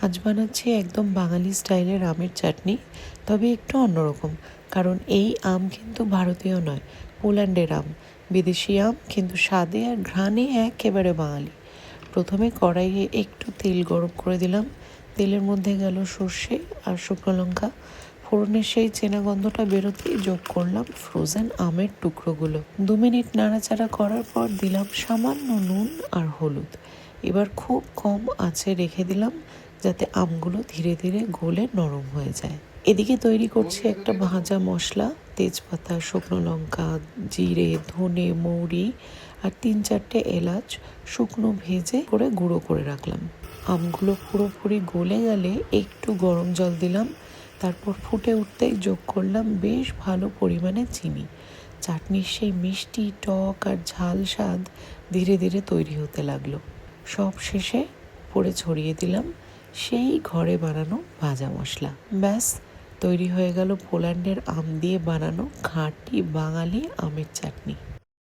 আজ বানাচ্ছি একদম বাঙালি স্টাইলের আমের চাটনি, তবে একটু অন্যরকম। কারণ এই আম কিন্তু ভারতীয় নয়, পোল্যান্ডের আম। বিদেশি আম, কিন্তু স্বাদে আর ঘ্রাণে একেবারে বাঙালি। প্রথমে কড়াইয়ে একটু তেল গরম করে দিলাম। তেলের মধ্যে গেল সর্ষে আর শুকনো লঙ্কা। ফোড়নের সেই চেনা গন্ধটা বেরোতেই যোগ করলাম ফ্রোজেন আমের টুকরোগুলো। 2 মিনিট নাড়াচাড়া করার পর দিলাম সামান্য নুন আর হলুদ। এবার খুব কম আঁচে রেখে দিলাম, যাতে আমগুলো ধীরে ধীরে গলে নরম হয়ে যায়। এদিকে তৈরি করছি একটা ভাজা মশলা। তেজপাতা, শুকনো লঙ্কা, জিরে, ধনে, মৌরি আর 3-4টে এলাচ শুকনো ভেজে করে গুঁড়ো করে রাখলাম। আমগুলো পুরোপুরি গলে গেলে একটু গরম জল দিলাম। তারপর ফুটে উঠতেই যোগ করলাম বেশ ভালো পরিমাণে চিনি। চাটনির সেই মিষ্টি, টক আর ঝাল স্বাদ ধীরে ধীরে তৈরি হতে লাগলো। সব শেষে উপরে ছড়িয়ে দিলাম সেই ঘরে বানানো ভাজা মশলা। ব্যাস, তৈরি হয়ে গেল পোল্যান্ডের আম দিয়ে বানানো খাঁটি বাঙালি আমের চাটনি।